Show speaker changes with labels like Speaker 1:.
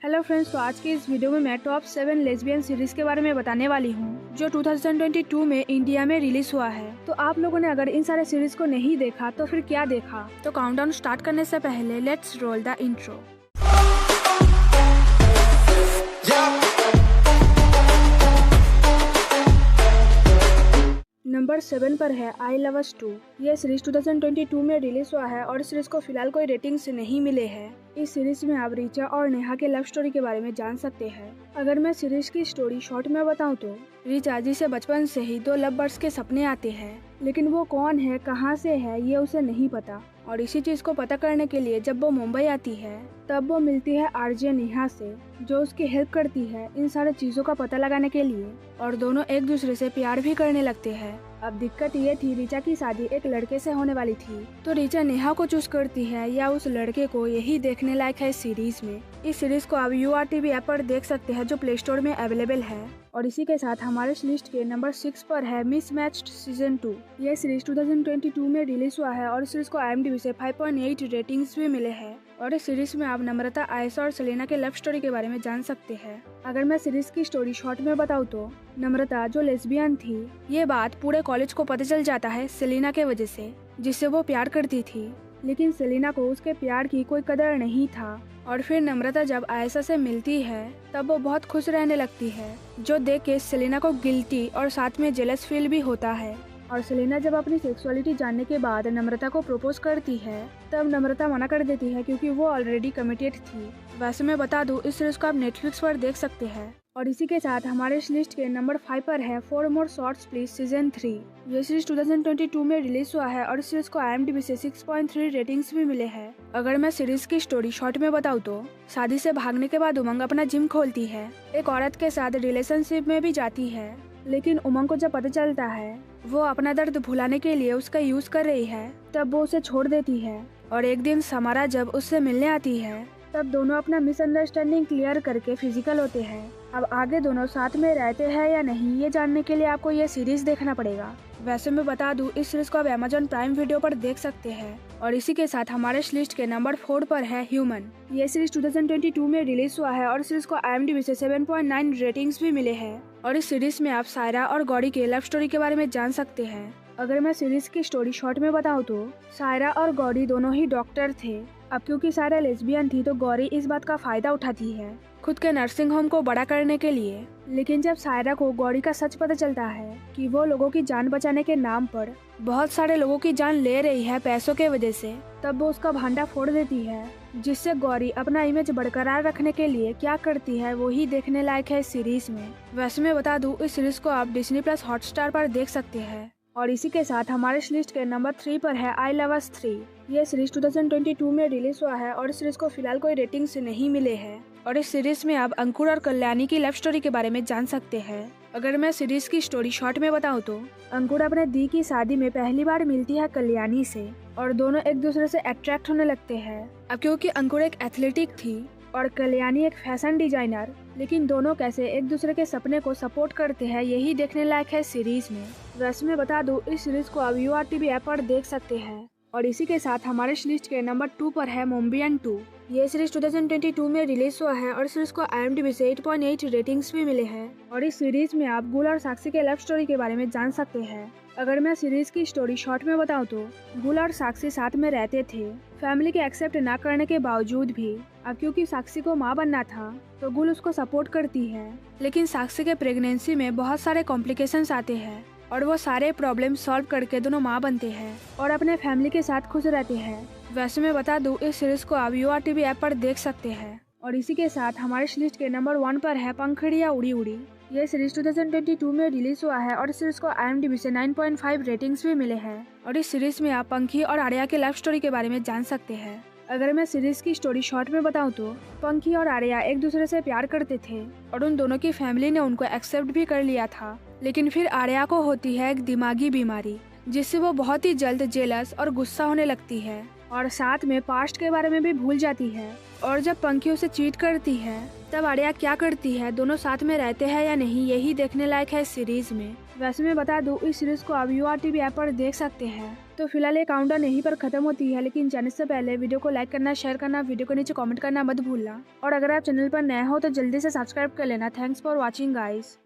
Speaker 1: Hello friends, तो आज की इस वीडियो में मैं टॉप 7 लेस्बियन सीरीज के बारे में बताने वाली हूँ जो 2022 में इंडिया में रिलीज हुआ है। तो आप लोगों ने अगर इन सारे सीरीज को नहीं देखा तो फिर क्या देखा। तो काउंटडाउन स्टार्ट करने से पहले let's roll the intro. Number 7 पर है आई लव अस टू। ये सीरीज 2022 में रिलीज हुआ है और इस सीरीज को फिलहाल कोई रेटिंग्स नहीं मिले हैं। इस सीरीज में आप रीचा और नेहा के लव स्टोरी के बारे में जान सकते हैं। अगर मैं सीरीज की स्टोरी शॉर्ट में बताऊं तो रीचा जिसे बचपन से ही 2 लव बर्ड्स के सपने आते हैं, लेकिन वो कौन है, कहां से है, ये उसे नहीं पता। और इसी चीज को पता करने के लिए जब वो मुंबई आती है तब वो मिलती है आरजे नेहा से, जो उसकी हेल्प करती है इन सारे चीजों का पता लगाने के लिए। और दोनों एक दूसरे से प्यार भी करने लगते हैं। अब दिक्कत ये थी, रीचा की शादी एक लड़के से होने वाली थी, तो रीचा नेहा को चूज करती है या उस लड़के को, यही देखने लायक है इस सीरीज में। इस सीरीज को आप URTV ऐप पर देख सकते हैं जो प्ले स्टोर में अवेलेबल है। और इसी के साथ हमारे इस लिस्ट के नंबर 6 पर है मिसमैच्ड सीजन 2। यह सीरीज 2022 में रिलीज हुआ है और इस सीरीज को IMDb से 5.8 रेटिंग्स भी मिले हैं। और इस सीरीज में आप नम्रता, आयशा और सेलेना के लव स्टोरी के बारे में जान सकते हैं। अगर मैं सीरीज की स्टोरी शॉर्ट में बताऊं तो नम्रता जो लेस्बियन थी, ये बात पूरे कॉलेज को पता चल जाता है सेलेना के वजह से, जिससे वो प्यार करती थी। लेकिन सेलेना को उसके प्यार की कोई कदर नहीं था। और फिर नम्रता जब आयशा से मिलती है तब वो बहुत खुश रहने लगती है, जो देख के सेलेना को गिल्टी और साथ में जेलस फील भी होता है। और सेलेना जब अपनी सेक्सुअलिटी जानने के बाद नम्रता को प्रपोज करती है तब नम्रता मना कर देती है क्योंकि वो ऑलरेडी कमिटेड थी। वैसे मैं बता दूं, इस सीरीज को आप नेटफ्लिक्स पर देख सकते हैं। और इसी के साथ हमारे इस लिस्ट के नंबर 5 पर है for more shorts please season 3। ये सीरीज 2022 में रिलीज हुआ है और इस सीरीज को IMDb से 6.3 रेटिंग्स भी मिले हैं। अगर मैं सीरीज की स्टोरी शॉर्ट में बताऊं तो शादी से भागने के बाद उमंग अपना जिम खोलती है, एक औरत के साथ रिलेशनशिप में भी जाती है। लेकिन उमंग को जब पता चलता है वो अपना दर्द भुलाने के लिए उसका यूज कर रही है, तब वो उसे छोड़ देती है। और एक दिन समारा जब उससे मिलने आती है तब दोनों अपना मिसअंडरस्टैंडिंग क्लियर करके फिजिकल होते हैं। अब आगे दोनों साथ में रहते हैं या नहीं, ये जानने के लिए आपको ये सीरीज देखना पड़ेगा। वैसे मैं बता दूं, इस सीरीज को आप Amazon प्राइम वीडियो पर देख सकते हैं। और इसी के साथ हमारे इस लिस्ट के नंबर 4 पर है ह्यूमन। ये सीरीज 2022 में रिलीज हुआ है और इस सीरीज को IMDb से 7.9 रेटिंग्स भी मिले हैं। और इस सीरीज में आप सायरा और गौरी के लव स्टोरी के बारे में जान सकते हैं। अगर मैं सीरीज की स्टोरी शॉर्ट में बताऊं तो सायरा और गौरी दोनों ही डॉक्टर थे। अब क्योंकि सायरा लेस्बियन थी तो गौरी इस बात का फायदा उठाती है खुद के नर्सिंग होम को बड़ा करने के लिए। लेकिन जब सायरा को गौरी का सच पता चलता है कि वो लोगों की जान बचाने के नाम पर बहुत सारे लोगों की जान ले रही है पैसों के वजह से, तब वो उसका भांडा फोड़ देती है। जिससे गौरी अपना इमेज बरकरार रखने के लिए क्या करती है वही देखने लायक है इस सीरीज में। वैसे मैं बता दूं, इस सीरीज को आप Disney+ हॉटस्टार पर देख सकते हैं। और इसी के साथ हमारे इस लिस्ट के नंबर 3 पर है आई लव अस 3। ये सीरीज 2022 में रिलीज हुआ है और इस सीरीज को फिलहाल कोई रेटिंग्स नहीं मिले हैं। और इस सीरीज में आप अंकुर और कल्याणी की लव स्टोरी के बारे में जान सकते हैं। अगर मैं सीरीज की स्टोरी शॉर्ट में बताऊं तो अंकुर अपने दी की शादी में पहली बार मिलती है कल्याणी से और दोनों एक दूसरे से अट्रैक्ट होने लगते हैं। अब क्योंकि अंकुर एक एथलेटिक थी और कल्याणी एक फैशन डिजाइनर, लेकिन दोनों कैसे एक दूसरे के सपने को सपोर्ट करते हैं यही देखने लायक है सीरीज में। वैसे मैं बता दूं, इस सीरीज को आप URTV ऐप पर देख सकते हैं। और इसी के साथ हमारे इस लिस्ट के नंबर 2 पर है मोम्बियन 2। ये सीरीज 2022 में रिलीज हुआ है और इस सीरीज को IMDb से 8.8 रेटिंग्स भी मिले हैं। और इस सीरीज में आप गुल और साक्षी के लव स्टोरी के बारे में जान सकते हैं। अगर मैं सीरीज की स्टोरी शॉर्ट में बताऊं तो गुल और साक्षी साथ में रहते थे, फैमिली के एक्सेप्ट ना करने के बावजूद भी। अब क्योंकि साक्षी को माँ बनना था तो गुल उसको सपोर्ट करती है, लेकिन साक्षी के प्रेगनेंसी में बहुत सारे कॉम्प्लिकेशंस आते हैं और वो सारे प्रॉब्लम सॉल्व करके दोनों माँ बनते हैं और अपने फैमिली के साथ खुश रहते हैं। वैसे मैं बता दूं, इस सीरीज को आप URTV ऐप पर देख सकते हैं। और इसी के साथ हमारे इस लिस्ट के नंबर 1 पर है पंखड़िया उड़ी उड़ी। ये सीरीज 2022 में रिलीज हुआ है और इस सीरीज को IMDb से 9.5 रेटिंग्स भी मिले हैं। और इस सीरीज में आप पंखी और आर्या के लव स्टोरी के बारे में जान सकते हैं। अगर मैं सीरीज की स्टोरी शॉर्ट में बताऊं तो पंखी और आर्या एक दूसरे से प्यार करते थे और उन दोनों की फैमिली ने उनको एक्सेप्ट भी कर लिया था। लेकिन फिर आर्या को होती है एक दिमागी बीमारी, जिससे वो बहुत ही जल्द जेलस और गुस्सा होने लगती है। और साथ में पास्ट के बारे में भी भूल जाती है। और जब पंखी उसे चीट करती है तब आर्या क्या करती है, दोनों साथ में रहते हैं या नहीं, यही देखने लायक है इस सीरीज में। वैसे मैं बता दूं, इस सीरीज को आप URTV ऐप पर देख सकते हैं। तो फिलहाल ये काउंटडाउन यहीं पर खत्म होती है, लेकिन जाने से पहले वीडियो को लाइक करना, शेयर करना, वीडियो को नीचे कमेंट करना मत भूलना। और अगर आप चैनल पर नए हो तो जल्दी से सब्सक्राइब कर लेना। Thanks for watching guys.